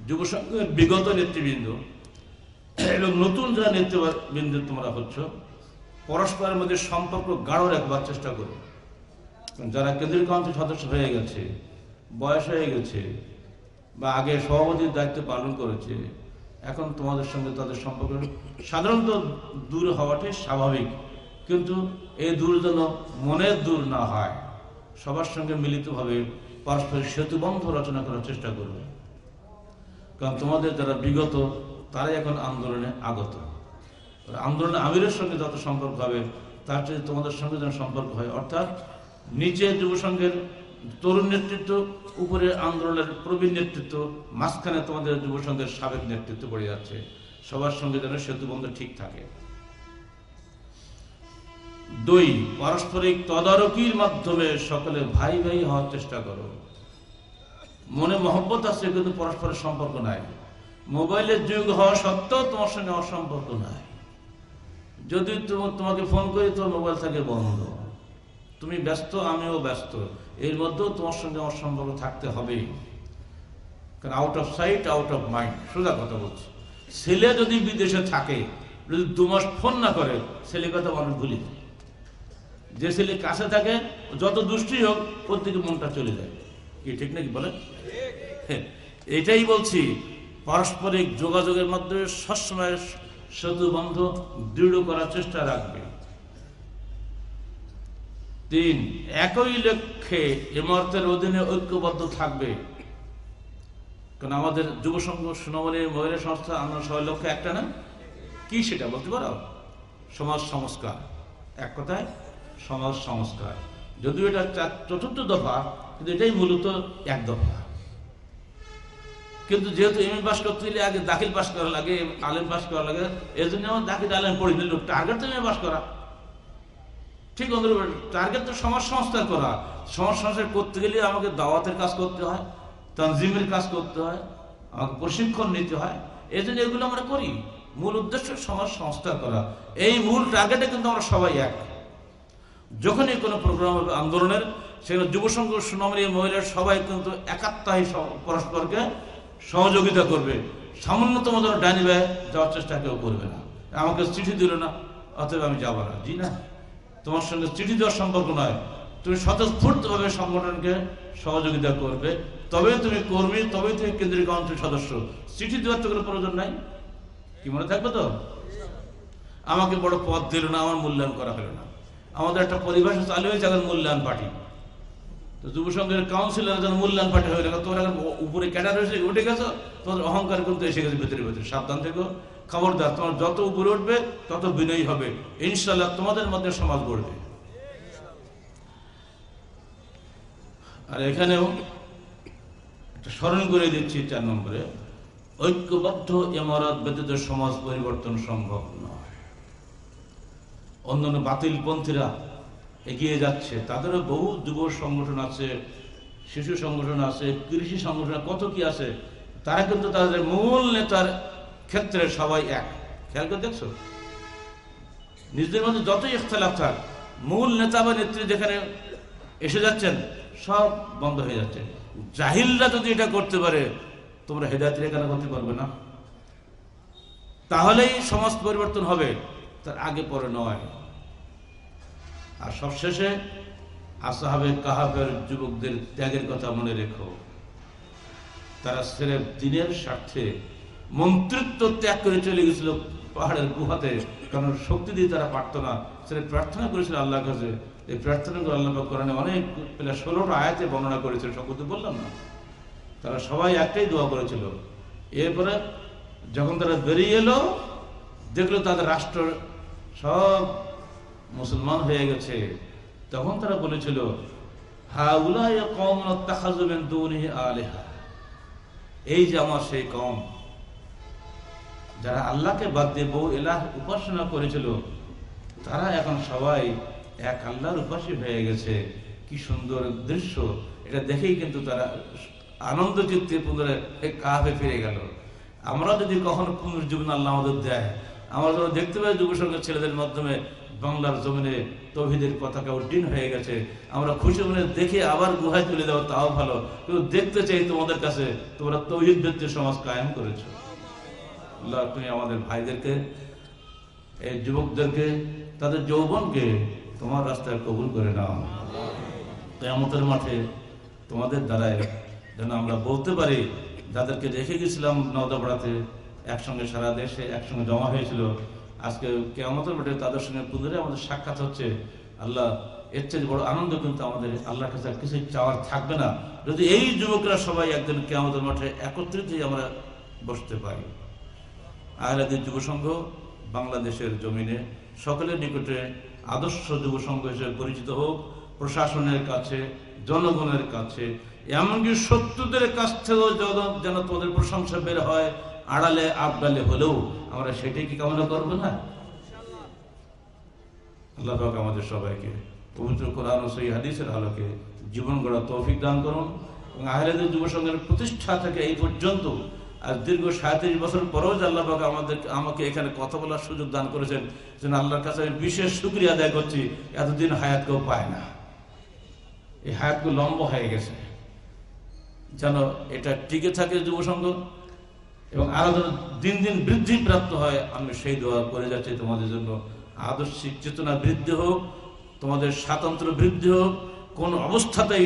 যুব সংঘের বিগত নেতৃবৃন্দ এবং নতুন যারা নেতৃবৃন্দ তোমরা হচ্ছ, পরস্পরের মধ্যে সম্পর্ক গাঢ় রাখবার চেষ্টা করো। যারা কেন্দ্রীয় কমিটির সদস্য হয়ে গেছে, বয়স হয়ে গেছে, বা আগে সভাপতির দায়িত্ব পালন করেছে, এখন তোমাদের সঙ্গে তাদের সম্পর্ক সাধারণত দূর হওয়াটাই স্বাভাবিক, কিন্তু এই দূর যেন মনের দূর না হয়। সবার সঙ্গে মিলিতভাবে পারস্পরিক সেতুবন্ধ রচনা করার চেষ্টা করবে। কারণ তোমাদের যারা বিগত, তারাই এখন আন্দোলনে আগত। আন্দোলনে আমিরের সঙ্গে যত সম্পর্ক হবে, তার চেয়ে তোমাদের সঙ্গে যেন সম্পর্ক হয়। অর্থাৎ নিচে যুব সংঘের তরুণ নেতৃত্ব, উপরে আন্দোলনের প্রবীণ নেতৃত্ব, মাঝখানে তোমাদের যুব সংঘের সাবেক নেতৃত্ব পড়ে যাচ্ছে। সবার সঙ্গে যেন সেতুবন্ধ ঠিক থাকে। দুই, পারস্পরিক তদারকির মাধ্যমে সকলে ভাই ভাই হওয়ার চেষ্টা করো। মনে মহব্বত আছে, কিন্তু পরস্পরের সম্পর্ক নাই। মোবাইলের যুগ হওয়া সত্ত্বেও তোমার সঙ্গে আমার সম্পর্ক নাই। যদি তোমাকে ফোন করি, তোমার মোবাইল থাকে বন্ধ, তুমি ব্যস্ত, আমিও ব্যস্ত, এর মধ্যেও তোমার সঙ্গে আমার সম্পর্ক থাকতে হবে। কারণ out of sight out of mind, সোজা কথা বলছি। ছেলে যদি বিদেশে থাকে, যদি 2 মাস ফোন না করে, ছেলে কথা মানুষ ভুলি। যে ছেলে কাছে থাকে, যত দুষ্টি হোক, ওর দিকে মনটা চলে যায়। কি ঠিক নাকি বলেন? এটাই বলছি, পারস্পরিক যোগাযোগের মাধ্যমে সবসময় সেতুবন্ধ দৃঢ় করার চেষ্টা রাখবে। 3, একই লক্ষ্যে ইমারতের অধীনে ঐক্যবদ্ধ থাকবে। কারণ আমাদের যুব সংঘ সোনামণি মহিলা সংস্থা, আমরা সবাই লক্ষ্য একটা না? কি সেটা বলতে পারো? সমাজ সংস্কার। এক কথায় সমাজ সংস্কার। যদিও এটা 4র্থ দফা, কিন্তু এটাই মূলত 1 দফা। কিন্তু যেহেতু এমএ পাস করতে গেলে আগে দাখিল পাস করা লাগে, আলেম পাস করা লাগে, এই জন্য আমার দাখিল আলেম পড়ি নিল। টার্গেট তো এমএ পাস করা। ঠিক অনুরূপ টার্গেট তো সমাজ সংস্কার করা। সমাজ সংস্কার করতে গেলে আমাকে দাওয়াতের কাজ করতে হয়, তানজিমের কাজ করতে হয়, আমাকে প্রশিক্ষণ নিতে হয়। এই জন্য এগুলো আমরা করি। মূল উদ্দেশ্য সমাজ সংস্কার করা। এই মূল টার্গেটে কিন্তু আমরা সবাই এক। যখনই কোনো প্রোগ্রাম হবে আন্দোলনের, সেখানে যুব সংঘ, সোনামণি মহিলার সবাই কিন্তু একাত্মায় পরস্পরকে সহযোগিতা করবে। সামান্যতম যেন ডাইনি ব্যয় যাওয়ার চেষ্টা কেউ করবে না। আমাকে চিঠি দিল না, অতএব আমি যাবো না। জি না, তোমার সঙ্গে চিঠি দেওয়ার সম্পর্ক নয়। তুমি স্বতঃস্ফূর্তভাবে সংগঠনকে সহযোগিতা করবে, তবে তুমি কর্মী, তবে তুমি কেন্দ্রীয় কমিটির সদস্য। চিঠি দেওয়ার তো কোনো প্রয়োজন নাই। কি মনে থাকবে তো? আমাকে বড় পদ দিল না, আমার মূল্যায়ন করা হলো না। আমাদের একটা পরিবেশ চালু হয়েছে, এখন মূল্যায়ন পার্টি। তো যুব সংঘের কাউন্সিলর যেন মূল্যায়ন পার্টি হয়ে গেল। তোমরা উপরে ক্যাডার হয়েছে, উঠে গেছো, তোমাদের অহংকার কিন্তু এসে গেছে ভেতরে ভেতরে। সাবধান থেকো, খবরদার। তোমার যত উপরে উঠবে তত বিনয়ী হবে, ইনশাল্লাহ তোমাদের মধ্যে সমাজ গড়বে। আর এখানেও একটা স্মরণ করে দিচ্ছি 4 নম্বরে, ঐক্যবদ্ধ ইমারত ব্যতীত সমাজ পরিবর্তন সম্ভব নয়। অন্যান্য বাতিলপন্থীরা এগিয়ে যাচ্ছে, তাদেরও বহু যুব সংগঠন আছে, শিশু সংগঠন আছে, কৃষি সংগঠন, কত কি আছে। তারা কিন্তু তাদের মূল নেতার ক্ষেত্রে সবাই এক। খেয়াল করে দেখছো? নিজেদের মধ্যে যতই ইখতিলাফ থাক, মূল নেতা বা নেত্রী যেখানে এসে যাচ্ছেন, সব বন্ধ হয়ে যাচ্ছে। জাহিলরা যদি এটা করতে পারে, তোমরা হেদায়েতের কেন করতে পারবে না? তাহলেই সমাজ পরিবর্তন হবে, তার আগে পরে নয়। আর সবশেষে আসহাবে কাহাফের যুবকদের ত্যাগের কথা মনে রেখো। তারা সিরেফ দ্বীনের স্বার্থে মন্ত্রিত্ব ত্যাগ করে চলে গেছিল পাহাড়ের গুহাতে, কারণ শক্তি দিয়ে তারা পারত না। সেটা প্রার্থনা করেছিল আল্লাহর কাছে। এই প্রার্থনাগুলো আল্লাহ পাক কোরআনে অনেক 16টা আয়াতে বর্ণনা করেছিল, সব কথা বললাম না। তারা সবাই একটাই দোয়া করেছিল। এরপরে যখন তারা বেরিয়ে এলো, দেখলো তাদের রাষ্ট্র সব মুসলমান হয়ে গেছে, তখন তারা বলেছিল, হাউলাই কওমুন ইত্তাখাযু মিন দুনিহি আলিহা, এই যে আমার সেই কওম যারা আল্লাহকে বাদ দিয়ে বহু ইলাহ উপাসনা করেছিল, তারা এখন সবাই এক আল্লাহর উপাসী হয়ে গেছে। কি সুন্দর দৃশ্য! এটা দেখেই কিন্তু তারা আনন্দ চিত্তে পুনরায় কাহাফে ফিরে গেল। আমরা যদি কখনো পুনর্জীবন আল্লাহ আমাদের দেয়, আমরা যখন দেখতে পাই যুব সংঘের ছেলেদের মাধ্যমে বাংলার জমিনে তৌহিদের পতাকা উড্ডীন হয়ে গেছে। আমরা খুশি মনে দেখে আবার গুহায় তুলে দেওয়া তাও ভালো, কিন্তু দেখতে চাই তোমাদের কাছে তোমরা তৌহিদ ভিত্তিক সমাজ কায়েম করেছো। আল্লাহ তুমি আমাদের ভাইদেরকে, এই যুবকদেরকে, তাদের যৌবনকে তোমার রাস্তায় কবুল করে নাও। কিয়ামতের মাঠে তোমাদের দ্বারায় যেন আমরা বলতে পারি, যাদেরকে রেখে গেছিলাম নওদাপাড়াতে, একসঙ্গে সারা দেশে একসঙ্গে জমা হয়েছিল, আজকে কিয়ামতের মাঠে তাদের সঙ্গে পুনরায় আমাদের সাক্ষাৎ হচ্ছে। আল্লাহ, এর চেয়ে বড় আনন্দ কিন্তু আমাদের আল্লাহর কাছে কিছু চাওয়ার থাকবে না, যদি এই যুবকরা সবাই একদিন কিয়ামতের মাঠে একত্রিত আমরা বসতে পারি। আহলে হাদিস যুব সংঘ বাংলাদেশের জমিনে সকলের নিকটে আদর্শ যুব সংঘ হিসেবে পরিচিত হোক, প্রশাসনের কাছে, জনগণের কাছে, এমনকি শত্রুদের কাছ থেকেও যেন তোমাদের প্রশংসা বের হয়, আড়ালে আবডালে হলেও আমরা সেটাই কি কামনা করবো না? আল্লাহ পাক আমাদের সবাইকে পবিত্র কোরআন ও সহিহ হাদিসের আলোকে জীবন গড়ার তৌফিক দান করুন। এবং আহলে হাদিস যুব সংঘের প্রতিষ্ঠা থেকে এই পর্যন্ত আজ দীর্ঘ 37 বছর পরেও যে আল্লাহ পাক আমাকে এখানে কথা বলার সুযোগ দান করেছেন, যেন আল্লাহর কাছে আমি বিশেষ শুকরিয়া আদায় করছি। এতদিন হায়াত কেউ পায় না, এই হায়াতগুলো লম্বা হয়ে গেছে, যেন এটা টিকে থাকে যুব সংঘ এবং আরো যেন দিন দিন বৃদ্ধি প্রাপ্ত হয়। আমি সেই দোয়া করে যাচ্ছি তোমাদের জন্য। আদর্শিক চেতনা বৃদ্ধি হোক, তোমাদের স্বাতন্ত্র বৃদ্ধি হোক, কোন অবস্থাতেই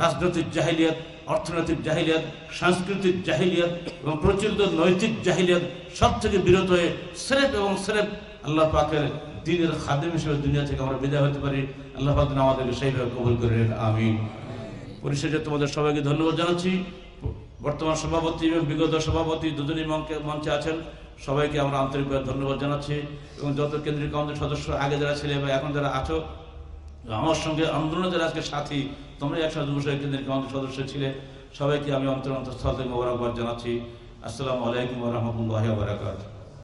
রাজনৈতিক জাহিলিয়াত, অর্থনৈতিক জাহিলিয়াত, সাংস্কৃতিক জাহিলিয়াত এবং প্রচলিত নৈতিক জাহিলিয়াত সব থেকে বিরত হয়ে স্রেফ এবং স্রেফ আল্লাহ পাকের দ্বীনের খাদেম হিসেবে দুনিয়া থেকে আমরা বিদায় হতে পারি। আল্লাহ পাক আমাদেরকে সেইভাবে কবুল করে নেন, আমিন। পরিশেষে তোমাদের সবাইকে ধন্যবাদ জানাচ্ছি। বর্তমান সভাপতি এবং বিগত সভাপতি দুজনই মঞ্চে আছেন, সবাইকে আমরা আন্তরিকভাবে ধন্যবাদ জানাচ্ছি। এবং যত কেন্দ্রীয় কমিটির সদস্য আগে যারা ছিলে বা এখন যারা আছো, আমার সঙ্গে আন্দোলনে যারা আজকে সাথী, তোমরা একসাথে যুবশক্তি কেন্দ্রীয় কমিটির সদস্য ছিলে, সবাইকে আমি অন্তর অন্তঃস্থল থেকে মোবারকবাদ জানাচ্ছি। আসসালামু আলাইকুম ওয়া রাহমাতুল্লাহি ওয়া বারাকাতুহু।